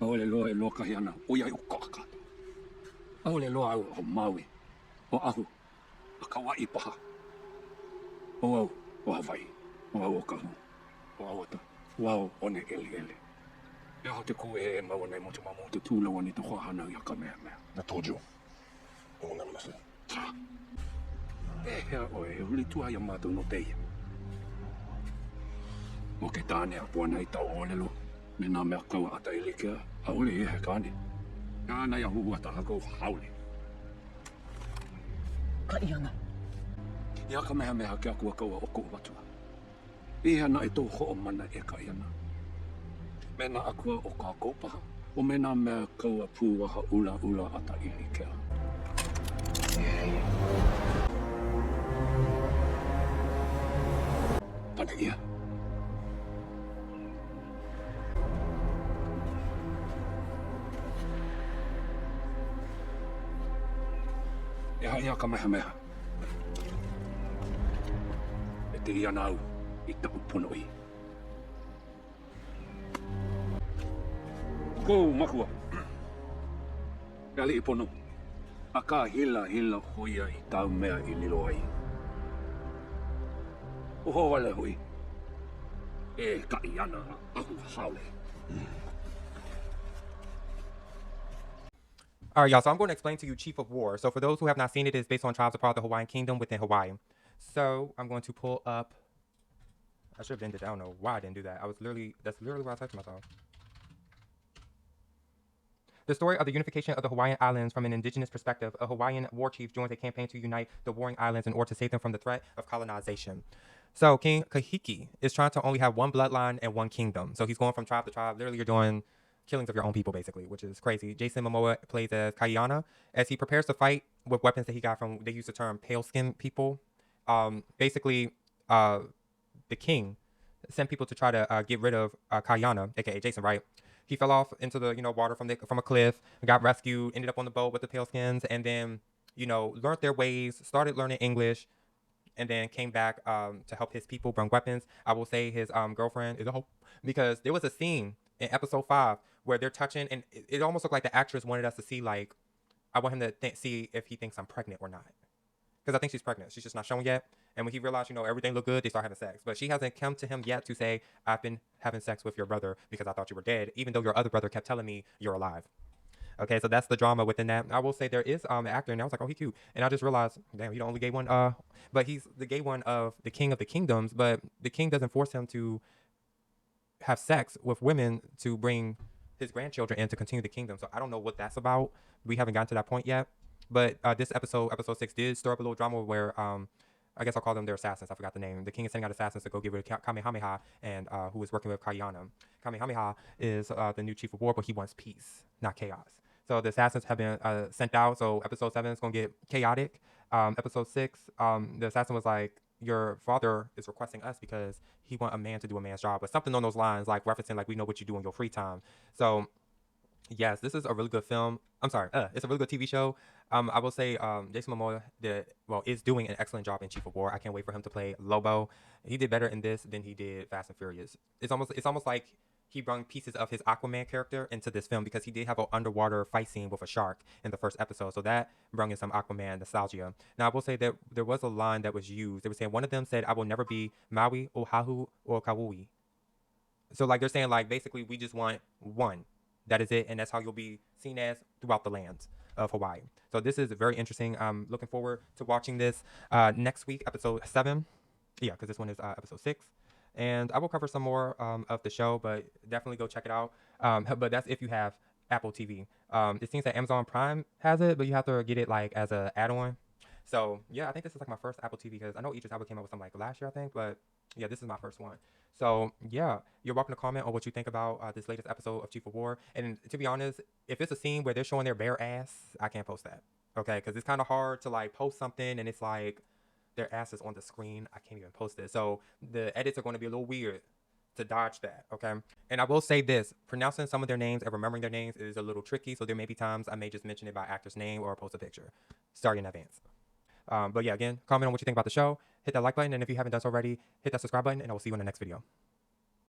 Aole loa e loa Kaiana, o iai o kakata. Aole loa au o Maui, o ahu, a Kauai paha. O au, o Hawaii, o au o Kahu, o Awata, o au o ne ele. E aho te ku e mau nei mo te mamu te tūlawa ni te hoahana i a Kamehameha. I told you. I will never listen. E hea oe, uli tua ia mātou no teia. O ke tāne a puana i tau olelo, me nā mea kaua ata i likea, a uli e he kāne. Kāna ia huhu ata hako haole. Kaiana. Ia Kamehameha ke akua kaua o kou watua. Ia na e tō ho o mana e Kaiana. Me nā akua o kā kōpaha, o me nā mea kaua pūwaha ula ata i likea. Pana ia. Ia Kamehameha. E te ia nau i tapu pono i. Kou makua. Gali i pono. A ka hila hoia i tau mea i lilo ai. O ho wale hui. E Kaiana ahu haole. All right, y'all, so I'm going to explain to you Chief of War. So for those who have not seen it, it's based on tribes of part of the Hawaiian Kingdom within Hawaii. So I'm going to pull up. I should have ended it. I don't know why I didn't do that. That's literally what I typed to myself. The story of the unification of the Hawaiian Islands from an indigenous perspective. A Hawaiian war chief joins a campaign to unite the warring islands in order to save them from the threat of colonization. So King Kahiki is trying to only have one bloodline and one kingdom. So he's going from tribe to tribe. Literally, you're doing killings of your own people, basically, which is crazy. Jason Momoa plays as Kaiana. As he prepares to fight with weapons that he got from, they use the term pale-skinned people. Basically, the king sent people to try to get rid of Kaiana, aka Jason, right? He fell off into the water from a cliff, got rescued, ended up on the boat with the paleskins, and then learned their ways, started learning English, and then came back to help his people bring weapons. I will say his girlfriend is a hope, because there was a scene in episode 5 where they're touching, and it almost looked like the actress wanted us to see, like, I want him to see if he thinks I'm pregnant or not. Because I think she's pregnant. She's just not showing yet. And when he realized, everything looked good, they start having sex. But she hasn't come to him yet to say, I've been having sex with your brother because I thought you were dead, even though your other brother kept telling me you're alive. Okay, so that's the drama within that. I will say there is an actor, and I was like, oh, he's cute. And I just realized, damn, he the only gay one. But he's the gay one of the King of the Kingdoms. But the king doesn't force him to have sex with women to bring his grandchildren in to continue the kingdom. So I don't know what that's about. We haven't gotten to that point yet. But this episode 6, did stir up a little drama where I guess I'll call them their assassins. I forgot the name. The king is sending out assassins to go get rid of Kamehameha, and who is working with Kaiana. Kamehameha is the new chief of war, but he wants peace, not chaos. So the assassins have been sent out. So episode 7 is going to get chaotic. Episode 6, the assassin was like, your father is requesting us because he want a man to do a man's job, but something on those lines, like referencing like, we know what you do in your free time. So yes, this is a really good film. I'm sorry, it's a really good TV show. I will say Jason Momoa is doing an excellent job in Chief of War. I can't wait for him to play Lobo. He did better in this than he did Fast and Furious. It's almost like he brought pieces of his Aquaman character into this film, because he did have an underwater fight scene with a shark in the first episode. So that brought in some Aquaman nostalgia. Now, I will say that there was a line that was used. They were saying, one of them said, I will never be Maui, Oahu, or Kauai. So like they're saying, like, basically we just want one. That is it. And that's how you'll be seen as throughout the lands of Hawaii. So this is very interesting. I'm looking forward to watching this next week, episode 7. Yeah, because this one is episode 6. And I will cover some more of the show, but definitely go check it out. But that's if you have Apple TV. It seems that Amazon Prime has it, but you have to get it like as an add-on. So yeah, I think this is like my first Apple TV, because I know Idris Elba came out with something like last year, I think, but yeah, this is my first one. So yeah, you're welcome to comment on what you think about this latest episode of Chief of War. And to be honest, if it's a scene where they're showing their bare ass, I can't post that. Okay, because it's kind of hard to like post something and it's like their ass is on the screen. I can't even post it. So the edits are going to be a little weird to dodge that, okay? And I will say this, pronouncing some of their names and remembering their names is a little tricky, so there may be times I may just mention it by actor's name or post a picture. Sorry in advance. But yeah, again, comment on what you think about the show, hit that like button, and if you haven't done so already, hit that subscribe button, and I will see you in the next video.